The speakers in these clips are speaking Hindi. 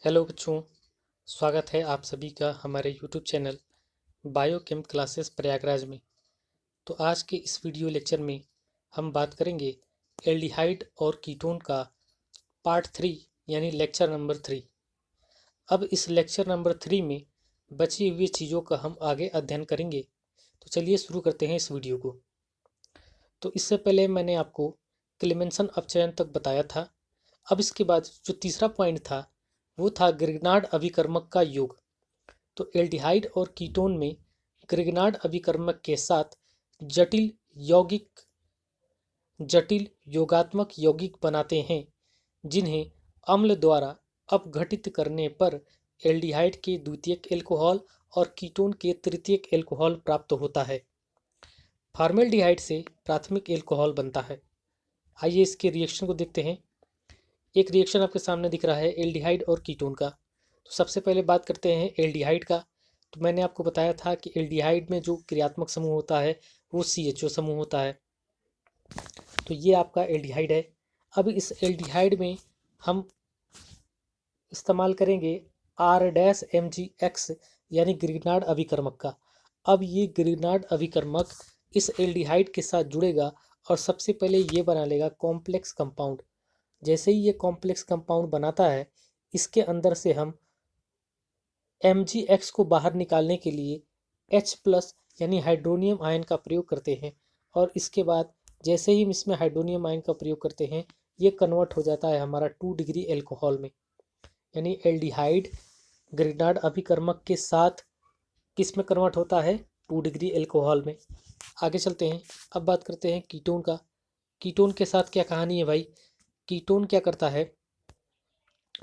हेलो बच्चों, स्वागत है आप सभी का हमारे YouTube channel biochem classes Prayagraj में। तो आज के इस वीडियो लेक्चर में हम बात करेंगे एल्डिहाइड और कीटोन का पार्ट 3 यानी लेक्चर नंबर 3। अब इस लेक्चर नंबर 3 में बची हुई चीज़ों का हम आगे अध्ययन करेंगे। तो चलिए शुरू करते हैं इस वीडियो को। तो इससे पहले मैंने आपको क्लेमेंसन अपचयन तक बताया था। अब इसके बाद जो तीसरा पॉइंट था वो था ग्रिग्नार्ड अभिकर्मक का योग। तो एल्डिहाइड और कीटोन में ग्रिग्नार्ड अभिकर्मक के साथ जटिल यौगिक जटिल योगात्मक यौगिक बनाते हैं जिन्हें अम्ल द्वारा अपघटित करने पर एल्डिहाइड के द्वितीयक एल्कोहल और कीटोन के तृतीयक एल्कोहल प्राप्त होता है। फॉर्मेल्डिहाइड से प्राथमिक एल्कोहल बनता है। आइए इसके रिएक्शन को देखते हैं। एक रिएक्शन आपके सामने दिख रहा है एल्डिहाइड और कीटोन का। तो सबसे पहले बात करते हैं एल्डिहाइड का। तो मैंने आपको बताया था कि एल्डिहाइड में जो क्रियात्मक समूह होता है वो CHO समूह होता है। तो ये आपका एल्डिहाइड है। अब इस एल्डिहाइड में हम इस्तेमाल करेंगे R-MgX यानी ग्रिग्नार्ड अभिकर्मक का। अब ये ग्रिग्नार्ड अभिकर्मक इस एल्डिहाइड के साथ जुड़ेगा और सबसे पहले ये बना लेगा कॉम्प्लेक्स कंपाउंड। जैसे ही ये कॉम्प्लेक्स कंपाउंड बनाता है, इसके अंदर से हम MgX को बाहर निकालने के लिए H+ यानी हाइड्रोनियम आयन का प्रयोग करते हैं। और इसके बाद जैसे ही हम इसमें हाइड्रोनियम आयन का प्रयोग करते हैं, ये कन्वर्ट हो जाता है हमारा 2 डिग्री एल्कोहल में। यानी एल्डिहाइड ग्रिग्नार्ड अभिकर्मक के साथ किस में कन्वर्ट होता है? 2 डिग्री एल्कोहल में। आगे चलते हैं। अब बात करते हैं कीटोन का। कीटोन के साथ क्या कहानी है भाई? कीटोन क्या करता है?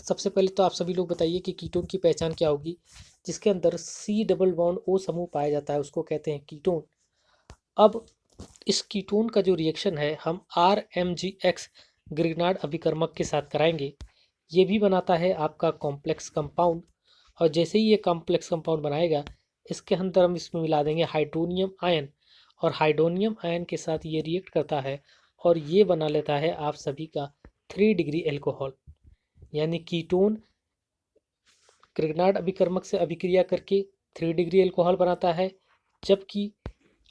सबसे पहले तो आप सभी लोग बताइए कि कीटोन की पहचान क्या होगी। जिसके अंदर C डबल बॉन्ड O समूह पाया जाता है उसको कहते हैं कीटोन। अब इस कीटोन का जो रिएक्शन है हम R-MgX ग्रिग्नार्ड अभिकर्मक के साथ कराएंगे। ये भी बनाता है आपका कॉम्प्लेक्स कंपाउंड। और जैसे ही ये कॉम्प्लेक्स कंपाउंड बनाएगा, इसके अंदर हम इसमें मिला देंगे हाइड्रोनियम आयन। और हाइड्रोनियम आयन के साथ ये रिएक्ट करता है और ये बना लेता है आप सभी का 3 डिग्री एल्कोहल। यानी कीटोन ग्रिग्नार्ड अभिकर्मक से अभिक्रिया करके 3 डिग्री एल्कोहल बनाता है, जबकि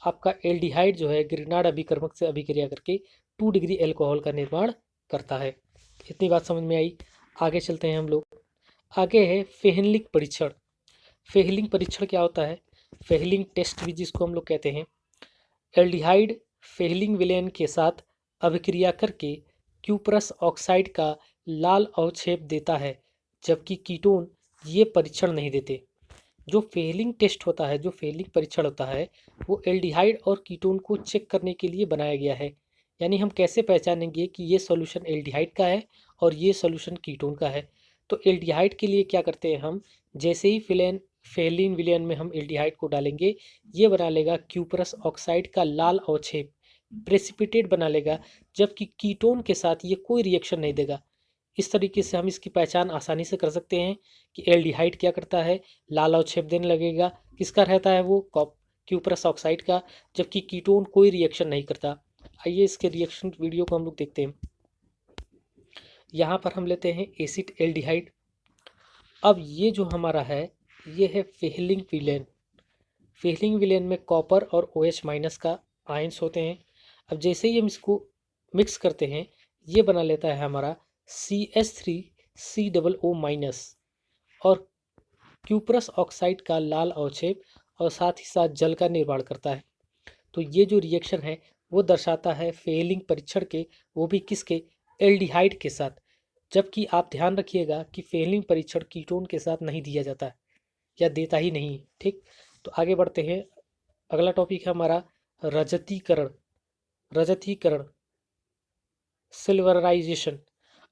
आपका एल्डिहाइड जो है ग्रिग्नार्ड अभिकर्मक से अभिक्रिया करके 2 डिग्री एल्कोहल का निर्माण करता है। इतनी बात समझ में आई। आगे चलते हैं हम लोग। आगे है फेहनलिक परीक्षण। फेहलिंग परीक्षण क्या होता है? फेहलिंग टेस्ट भी जिसको हम लोग कहते हैं। एल्डिहाइड फेहलिंग विलयन के साथ अभिक्रिया करके क्यूप्रस ऑक्साइड का लाल अवक्षेप देता है, जबकि कीटोन ये परीक्षण नहीं देते। जो फेलिंग टेस्ट होता है, जो फेलिंग परीक्षण होता है, वो एल्डिहाइड और कीटोन को चेक करने के लिए बनाया गया है। यानी हम कैसे पहचानेंगे कि ये सॉल्यूशन एल्डिहाइड का है और ये सॉल्यूशन कीटोन का है। तो एल्डिहाइड के लिए क्या करते हैं हम, जैसे ही फेलिन विलयन में हम एल्डिहाइड को डालेंगे, ये बना लेगा क्यूप्रस ऑक्साइड का लाल अवक्षेप, प्रेसिपिटेट बना लेगा, जबकि कीटोन के साथ ये कोई रिएक्शन नहीं देगा। इस तरीके से हम इसकी पहचान आसानी से कर सकते हैं कि एल्डिहाइड क्या करता है, लाल अवक्षेप देने लगेगा। किसका रहता है वो? क्यूप्रस ऑक्साइड का। जबकि कीटोन कोई रिएक्शन नहीं करता। आइए इसके रिएक्शन वीडियो को हम लोग देखते हैं। यहाँ पर हम लेते हैं एसिड एल्डिहाइड। अब ये जो हमारा है ये है फेहलिंग विलेन। फेहलिंग विलेन में कॉपर और OH- का आयंस होते हैं। अब जैसे ही हम इसको मिक्स करते हैं, ये बना लेता है हमारा CH3COO- और क्यूप्रस ऑक्साइड का लाल अवक्षेप और साथ ही साथ जल का निर्माण करता है। तो ये जो रिएक्शन है वो दर्शाता है फेलिंग परीक्षण के, वो भी किसके? एल्डिहाइड के साथ। जबकि आप ध्यान रखिएगा कि फेलिंग परीक्षण कीटोन के साथ नहीं दिया जाता है या देता ही नहीं। ठीक, तो आगे बढ़ते हैं। अगला टॉपिक है हमारा रजतीकरण। रजतीकरण, सिल्वराइजेशन।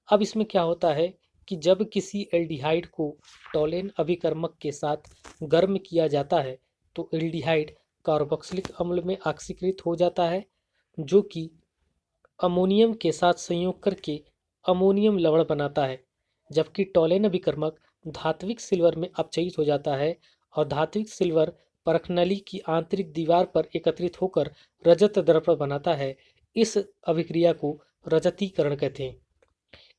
अब इसमें क्या होता है कि जब किसी एल्डिहाइड को टोलेन अभिकर्मक के साथ गर्म किया जाता है, तो एल्डिहाइड कार्बोक्सिलिक अम्ल में ऑक्सीकृत हो जाता है, जो कि अमोनियम के साथ संयोग करके अमोनियम लवण बनाता है। जबकि टोलेन अभिकर्मक धात्विक सिल्वर में अपचयित हो जाता है और धात्विक सिल्वर परखनली की आंतरिक दीवार पर एकत्रित होकर रजत द्रव्य बनाता है। इस अभिक्रिया को रजतीकरण कहते हैं।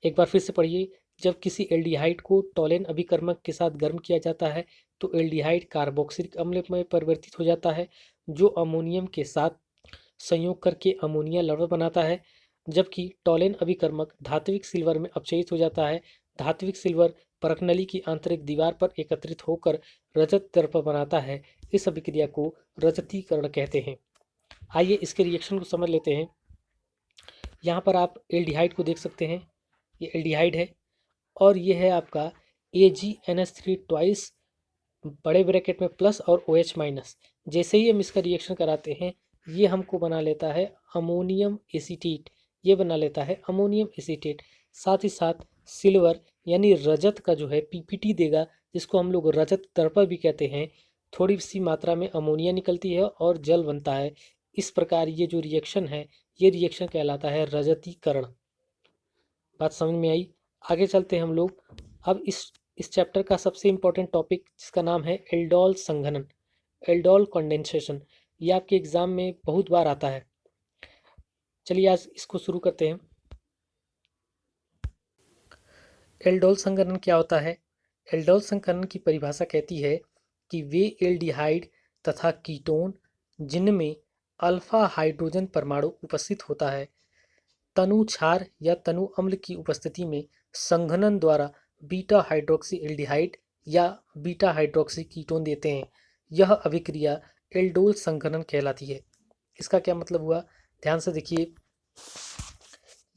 एक बार फिर से पढ़िए। जब किसी एल्डिहाइड को टॉलेन अभिकर्मक के साथ गर्म किया जाता है तो एल्डिहाइड कार्बोक्सिलिक अम्ल में परिवर्तित हो जाता है, जो अमोनियम के साथ संयोग करके अमोनिया लवण बनाता है। जबकि टॉलेन अभिकर्मक धात्विक सिल्वर में अपचयित हो जाता है। धात्विक सिल्वर परखनली की आंतरिक दीवार पर एकत्रित होकर रजत दर्प बनाता है। इस अभिक्रिया को रजतीकरण कहते हैं। आइए इसके रिएक्शन को समझ लेते हैं। यहाँ पर आप एल्डिहाइड को देख सकते हैं, ये एल्डिहाइड है और ये है आपका AgNH3 ट्वाइस बड़े ब्रैकेट में प्लस और OH माइनस। जैसे ही हम इसका रिएक्शन कराते हैं ये हमको बना लेता है अमोनियम एसीटेट, ये बना लेता है अमोनियम एसीटेट। साथ ही साथ सिल्वर यानी रजत का जो है PPT देगा, जिसको हम लोग रजत दर्पण भी कहते हैं। थोड़ी सी मात्रा में अमोनिया निकलती है और जल बनता है। इस प्रकार ये जो रिएक्शन है ये रिएक्शन कहलाता है रजतीकरण। बात समझ में आई? आगे चलते हैं हम लोग। अब इस चैप्टर का सबसे इम्पोर्टेंट टॉपिक जिसका नाम है एल्डोल संघनन, एल्डोल कंडेंसेशन। ये आपके एग्जाम में बहुत बार आता है। चलिए आज इसको शुरू करते हैं। एल्डोल संघनन क्या होता है? एल्डोल संघनन की परिभाषा कहती है कि वे एल्डिहाइड तथा कीटोन जिनमें अल्फा हाइड्रोजन परमाणु उपस्थित होता है तनु क्षार या तनु अम्ल की उपस्थिति में संघनन द्वारा बीटा हाइड्रोक्सी एल्डिहाइड या बीटा हाइड्रोक्सी कीटोन देते हैं। यह अभिक्रिया एल्डोल संघनन कहलाती है। इसका क्या मतलब हुआ? ध्यान से देखिए,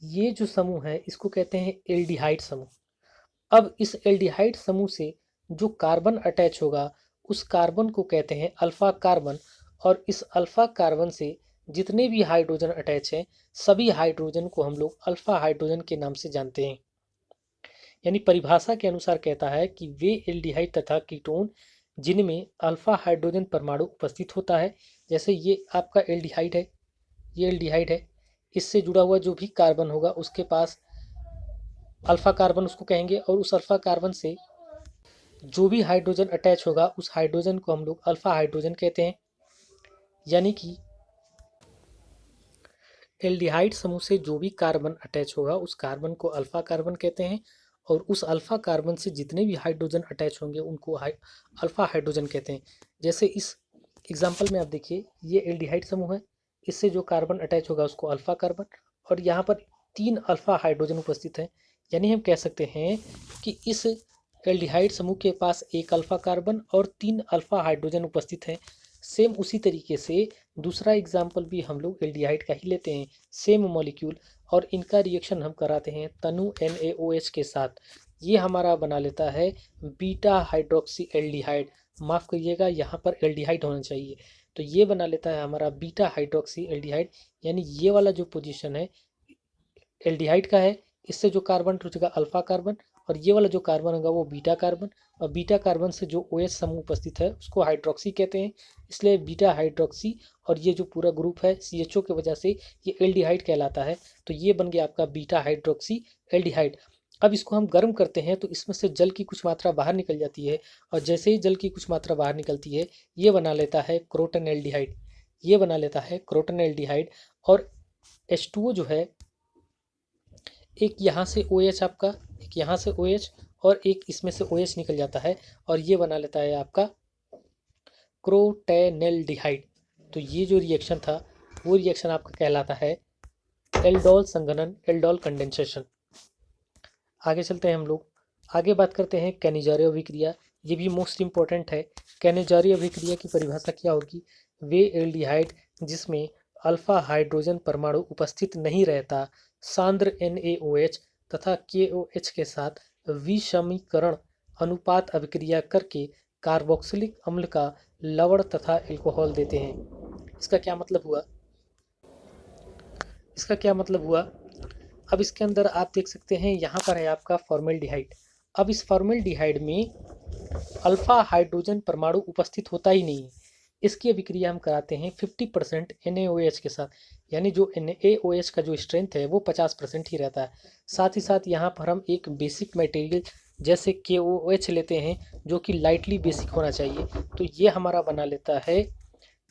ये जो समूह है इसको कहते हैं एल्डिहाइड समूह। अब इस एल्डिहाइड समूह से जो कार्बन अटैच होगा उस कार्बन को कहते हैं अल्फा कार्बन, और इस अल्फा कार्बन से जितने भी हाइड्रोजन अटैच हैं सभी हाइड्रोजन को हम लोग अल्फा हाइड्रोजन के नाम से जानते हैं। यानी परिभाषा के अनुसार कहता है कि वे एल्डिहाइड तथा कीटोन जिनमें अल्फा हाइड्रोजन परमाणु उपस्थित होता है, जैसे ये आपका एल्डिहाइड है, ये एल्डिहाइड है, इससे जुड़ा हुआ जो भी कार्बन होगा उसके पास अल्फा कार्बन उसको कहेंगे, और उस अल्फा कार्बन से जो भी हाइड्रोजन अटैच होगा उस हाइड्रोजन को हम लोग अल्फा हाइड्रोजन कहते हैं। यानी कि एल्डिहाइड समूह से जो भी कार्बन अटैच होगा उस कार्बन को अल्फा कार्बन कहते हैं, और उस अल्फा कार्बन से जितने भी हाइड्रोजन अटैच होंगे उनको अल्फा हाइड्रोजन कहते हैं। जैसे इस एग्जाम्पल में आप देखिए, ये एल्डिहाइड समूह है, इससे जो कार्बन अटैच होगा उसको अल्फा कार्बन, और यहाँ पर 3 अल्फा हाइड्रोजन उपस्थित हैं। यानी हम कह सकते हैं कि इस एल्डिहाइड समूह के पास 1 अल्फा कार्बन और 3 अल्फा हाइड्रोजन उपस्थित हैं। सेम उसी तरीके से दूसरा एग्जाम्पल भी हम लोग एल्डिहाइड का ही लेते हैं, सेम मॉलिक्यूल, और इनका रिएक्शन हम कराते हैं तनु NaOH के साथ। ये हमारा बना लेता है बीटा हाइड्रोक्सी एल्डिहाइड। माफ़ करिएगा, यहाँ पर एल्डिहाइड होना चाहिए। तो ये बना लेता है हमारा बीटा हाइड्रोक्सी एल्डिहाइड। यानी ये वाला जो पोजीशन है एल्डिहाइड का है, इससे जो कार्बन टूटेगा अल्फा कार्बन, और ये वाला जो कार्बन होगा वो बीटा कार्बन, और बीटा कार्बन से जो OH समूह उपस्थित है उसको हाइड्रोक्सी कहते हैं, इसलिए बीटा हाइड्रोक्सी। और ये जो पूरा ग्रुप है CHO की वजह से ये एल्डिहाइड कहलाता है। तो ये बन गया आपका बीटा हाइड्रोक्सी एल्डिहाइड। अब इसको हम गर्म करते हैं तो इसमें से जल की कुछ मात्रा बाहर निकल जाती है, और जैसे ही जल की कुछ मात्रा बाहर निकलती है ये बना लेता है क्रोटन एल्डिहाइड, ये बना लेता है क्रोटन एल्डिहाइड। और H2O जो है, एक यहाँ से OH आपका, एक यहाँ से OH, और एक इसमें से OH निकल जाता है, और ये बना लेता है आपका क्रोटेनेल्डिहाइड। तो ये जो रिएक्शन था वो रिएक्शन आपका कहलाता है एल्डोल संघनन, एल्डोल कंडेंसेशन। आगे चलते हैं हम लोग, आगे बात करते हैं कैनिजारे अभिक्रिया। ये भी मोस्ट इंपॉर्टेंट है। कैनिजारे अभिक्रिया की परिभाषा क्या होगी? वे एल्डिहाइड जिसमें अल्फा हाइड्रोजन परमाणु उपस्थित नहीं रहता सांद्र NaOH तथा KOH के साथ विषमीकरण अनुपात अभिक्रिया करके कार्बोक्सिलिक अम्ल का लवण तथा एल्कोहल देते हैं। इसका क्या मतलब हुआ? इसका क्या मतलब हुआ? अब इसके अंदर आप देख सकते हैं यहाँ पर है आपका फॉर्मेल्डिहाइड। अब इस फॉर्मेल्डिहाइड में अल्फा हाइड्रोजन परमाणु उपस्थित होता ही नहीं है। इसकी अभिक्रिया हम कराते हैं 50% NaOH के साथ। यानी जो NaOH का जो स्ट्रेंथ है वो 50% ही रहता है। साथ ही साथ यहाँ पर हम एक बेसिक मटेरियल जैसे KOH लेते हैं जो कि लाइटली बेसिक होना चाहिए। तो ये हमारा बना लेता है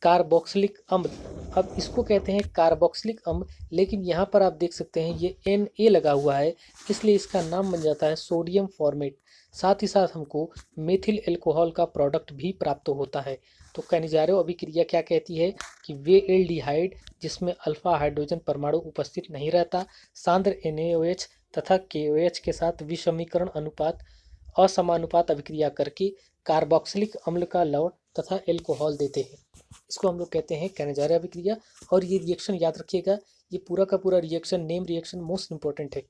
कार्बोक्सिलिक अम्ल। अब इसको कहते हैं कार्बोक्सिलिक अम्ल, लेकिन यहाँ पर आप देख सकते हैं ये Na लगा हुआ है, इसलिए इसका नाम बन जाता है सोडियम फॉर्मेट। साथ ही साथ हमको मेथिल एल्कोहल का प्रोडक्ट भी प्राप्त होता है। तो कैनिजारो अभिक्रिया क्या कहती है कि वे एल्डिहाइड जिसमें अल्फा हाइड्रोजन परमाणु उपस्थित नहीं रहता, सांद्र NaOH तथा KOH के साथ विषमीकरण अनुपात असमानुपात अभिक्रिया करके कार्बोक्सिलिक अम्ल का लवण तथा एल्कोहल देते हैं। इसको हम लोग कहते हैं कैनिजारो अभिक्रिया। और ये रिएक्शन याद रखिएगा, ये पूरा का पूरा reaction name reaction most important है।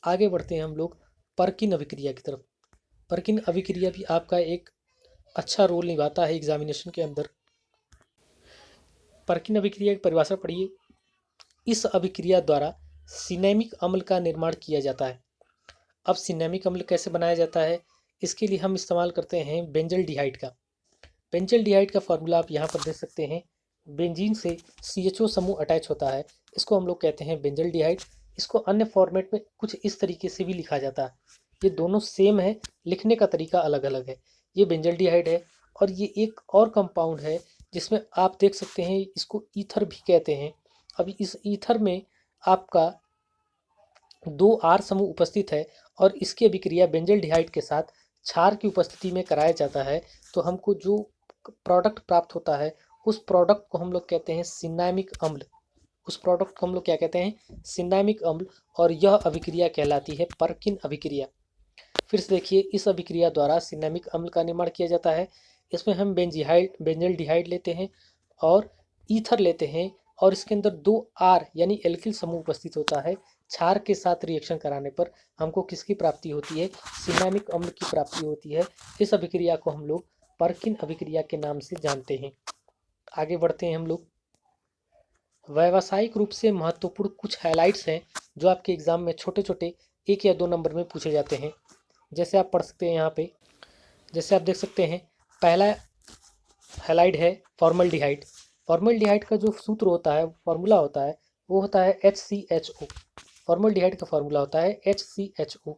आगे बढ़ते हैं हम लोग पर्किन अभिक्रिया की तरफ। पर्किन अभिक्रिया भी आपका एक अच्छा रोल निभाता है एग्जामिनेशन के अंदर। पर्किन अभिक्रिया की परिभाषा पढ़िए। इस अभिक्रिया द्वारा सिनेमिक अम्ल का निर्माण किया जाता है। अब सिनेमिक अम्ल कैसे बनाया जाता है, इसके लिए हम इस्तेमाल करते हैं बेंजल्डिहाइड का। बेंजल्डिहाइड का फॉर्मूला आप यहाँ पर देख सकते हैं। बेंजीन से CHO समूह अटैच होता है, इसको हम लोग कहते हैं बेंजल्डिहाइड। इसको अन्य फॉर्मेट में कुछ इस तरीके से भी लिखा जाता है। ये दोनों सेम है, लिखने का तरीका अलग अलग है। ये बेंजल्डिहाइड है और ये एक और कंपाउंड है जिसमें आप देख सकते हैं इसको ईथर भी कहते हैं। अभी इस ईथर में आपका 2 R समूह उपस्थित है और इसकी अभिक्रिया बेंजल्डिहाइड के साथ क्षार की उपस्थिति में कराया जाता है। तो हमको जो प्रोडक्ट प्राप्त होता है उस प्रोडक्ट को हम लोग कहते हैं सिनेमिक अम्ल। उस प्रोडक्ट को हम लोग क्या कहते हैं, सिनेमिक अम्ल। और यह अभिक्रिया कहलाती है पर्किन अभिक्रिया। फिर से देखिए, इस अभिक्रिया द्वारा सिनेमिक अम्ल का निर्माण किया जाता है। इसमें हम बेंजल्डिहाइड लेते हैं और ईथर लेते हैं और इसके अंदर 2 R यानी एल्किल समूह उपस्थित होता है। क्षार के साथ रिएक्शन कराने पर हमको किसकी प्राप्ति होती है, सिनेमिक अम्ल की प्राप्ति होती है। इस अभिक्रिया को हम लोग पर्किन अभिक्रिया के नाम से जानते हैं। आगे बढ़ते हैं हम लोग। व्यावसायिक रूप से महत्वपूर्ण कुछ हाइलाइट्स हैं जो आपके एग्जाम में छोटे छोटे 1 या 2 नंबर में पूछे जाते हैं। जैसे आप पढ़ सकते हैं यहाँ पे, जैसे आप देख सकते हैं पहला हाइलाइट है फॉर्मल्डिहाइड। फॉर्मल्डिहाइड का जो सूत्र होता है, फॉर्मूला होता है, वो होता है HCHO। फॉर्मल्डिहाइड का फॉर्मूला होता है HCHO।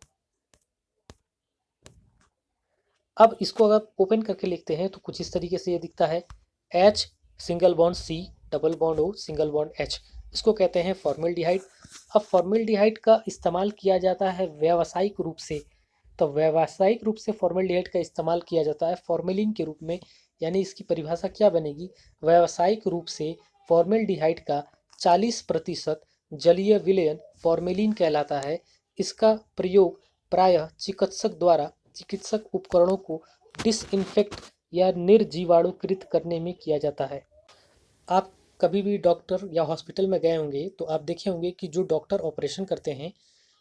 अब इसको अगर ओपन करके लिखते हैं तो कुछ इस तरीके से ये दिखता है, H single bond C double bond O single bond H। इसको कहते हैं फॉर्मल्डिहाइड। अब फॉर्मल्डिहाइड का इस्तेमाल किया जाता है व्यावसायिक रूप से। तो व्यावसायिक रूप से फॉर्मल्डिहाइड का इस्तेमाल किया जाता है फॉर्मेलिन के रूप में। यानी इसकी परिभाषा क्या बनेगी, व्यावसायिक रूप से फॉर्मल्डिहाइड का 40% जलीय विलयन फॉर्मेलिन कहलाता है। इसका प्रयोग प्रायः चिकित्सक उपकरणों को डिसइंफेक्ट या निर्जीवाणुकृत करने में किया जाता है। आप कभी भी डॉक्टर या हॉस्पिटल में गए होंगे तो आप देखे होंगे कि जो डॉक्टर ऑपरेशन करते हैं,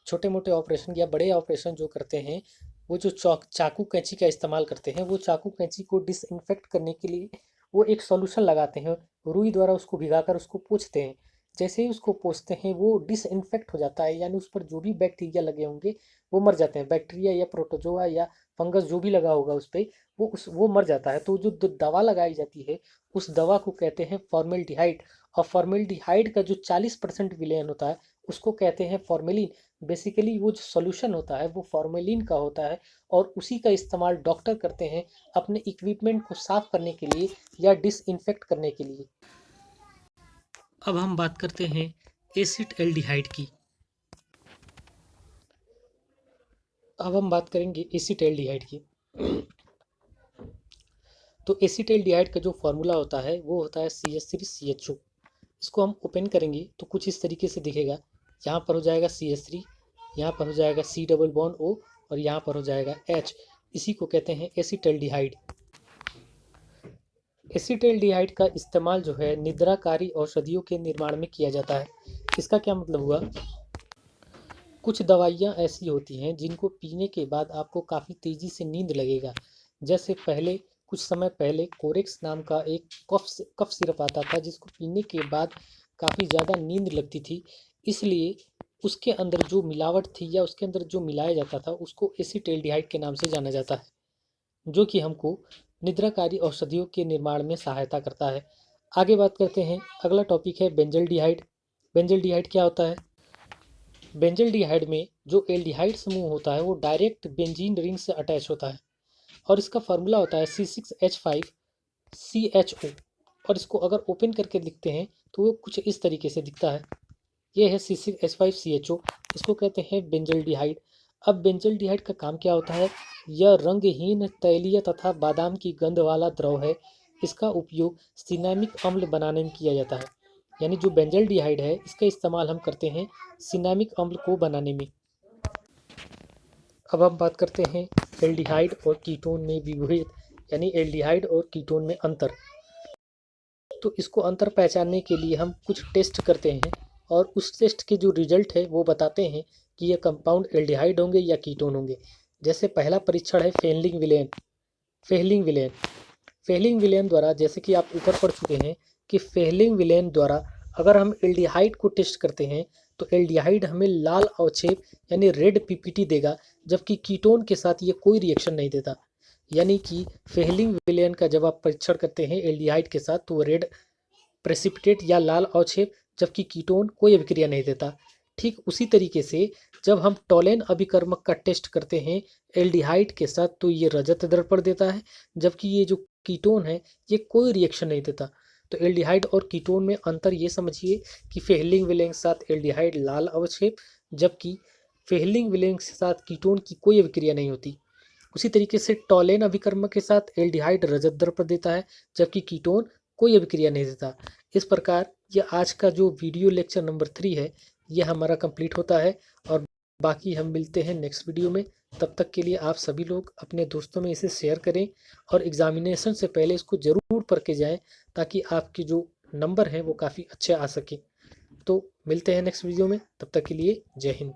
छोटे मोटे ऑपरेशन या बड़े ऑपरेशन जो करते हैं, वो जो चाकू कैंची का इस्तेमाल करते हैं, वो चाकू कैंची को डिसइंफेक्ट करने के लिए वो एक सॉल्यूशन लगाते हैं, रुई द्वारा उसको भिगाकर उसको पोंछते हैं। जैसे ही उसको पोंछते हैं वो डिसइंफेक्ट हो जाता है, यानी उस पर जो भी बैक्टीरिया लगे होंगे वो मर जाते हैं। बैक्टीरिया या प्रोटोजोआ या फंगस जो भी लगा होगा उस पर वो मर जाता है। तो जो दवा लगाई जाती है उस दवा को कहते हैं फॉर्मेल्डिहाइड। और फॉर्मेल्डिहाइड का जो 40% विलयन होता है उसको कहते हैं फॉर्मेलिन। बेसिकली वो जो सॉल्यूशन होता है वो फॉर्मेलिन का होता है और उसी का इस्तेमाल डॉक्टर करते हैं अपने इक्विपमेंट को साफ करने के लिए या डिसइंफेक्ट करने के लिए। अब हम बात करते हैं एसिटल्डिहाइड की। अब हम बात करेंगे एसिटल्डिहाइड की। तो एसिटल्डिहाइड का जो फॉर्मूला होता है वो होता है CH3CHO। इसको हम ओपन करेंगे तो कुछ इस तरीके से दिखेगा। यहाँ पर हो जाएगा CH3, यहाँ पर हो जाएगा C डबल बॉन्ड O और यहाँ पर हो जाएगा H। इसी को कहते हैं एसिटल्डिहाइड। एसिटल्डिहाइड का इस्तेमाल जो है निद्राकारी औषधियों के निर्माण में किया जाता है। इसका क्या मतलब हुआ, कुछ दवाइयाँ ऐसी होती हैं जिनको पीने के बाद आपको काफ़ी तेज़ी से नींद लगेगा। जैसे कुछ समय पहले कोरेक्स नाम का एक कफ सिरप आता था जिसको पीने के बाद काफ़ी ज़्यादा नींद लगती थी। इसलिए उसके अंदर जो मिलावट थी या उसके अंदर जो मिलाया जाता था उसको एसिटल्डिहाइड के नाम से जाना जाता है, जो कि हमको निद्राकारी औषधियों के निर्माण में सहायता करता है। आगे बात करते हैं, अगला टॉपिक है बेंजल्डिहाइड। बेंजल्डिहाइड क्या होता है, बेंजल्डिहाइड में जो एल्डिहाइड समूह होता है वो डायरेक्ट बेंजीन रिंग से अटैच होता है और इसका फार्मूला होता है C6H5CHO। और इसको अगर ओपन करके लिखते हैं तो वो कुछ इस तरीके से दिखता है। ये है C6H5CHO, इसको कहते हैं बेंजल्डिहाइड। अब बेंजल्डिहाइड का काम क्या होता है? यह रंगहीन तैलीय तथा बादाम की गंध वाला द्रव है। इसका उपयोग सिनामिक अम्ल बनाने में किया जाता है। यानी जो बेंजल्डिहाइड है इसका इस्तेमाल हम करते हैं सिनामिक अम्ल को बनाने में। अब हम बात करते हैं एल्डिहाइड और कीटोन में विभेद, यानी एल्डिहाइड और कीटोन में अंतर। तो इसको अंतर पहचानने के लिए हम कुछ टेस्ट करते हैं और उस टेस्ट के जो रिजल्ट है वो बताते हैं कि ये कंपाउंड एल्डिहाइड होंगे या कीटोन होंगे। जैसे पहला परीक्षण है Fehling villain. Fehling villain Fehling villain द्वारा, जैसे कि आप ऊपर पढ़ चुके हैं कि फेहलिंग विलेन द्वारा अगर हम एल्डिहाइड को टेस्ट करते हैं तो एल्डिहाइड हमें लाल अवक्षेप यानी रेड पीपीटी देगा, जबकि कीटोन के साथ ये कोई रिएक्शन नहीं देता। यानी कि फेहलिंग विलेन का जब आप परीक्षण करते हैं एल्डिहाइड के साथ तो वो रेड प्रेसिपिटेट या लाल अवक्षेप, जबकि कीटोन कोई अभिक्रिया नहीं देता। ठीक उसी तरीके से जब हम टोलेन अभिकर्मक का टेस्ट करते हैं एल्डिहाइड के साथ तो ये रजत दर्पण देता है, जबकि ये जो कीटोन है ये कोई रिएक्शन नहीं देता। तो एल्डिहाइड और कीटोन में अंतर ये समझिए कि फेहलिंग विलेन के साथ एल्डिहाइड लाल अवक्षेप, जबकि फेहलिंग विलेन के साथ कीटोन की कोई अभिक्रिया नहीं होती। उसी तरीके से टोलेन अभिकर्मक के साथ एल्डिहाइड रजत दर्पण देता है, जबकि कीटोन कोई अभिक्रिया नहीं देता। इस प्रकार यह आज का जो वीडियो लेक्चर नंबर 3 है यह हमारा कंप्लीट होता है और बाकी हम मिलते हैं नेक्स्ट वीडियो में। तब तक के लिए आप सभी लोग अपने दोस्तों में इसे शेयर करें और एग्जामिनेशन से पहले इसको ज़रूर पढ़ के जाएं ताकि आपके जो नंबर हैं वो काफ़ी अच्छे आ सके। तो मिलते हैं नेक्स्ट वीडियो में, तब तक के लिए जय हिंद।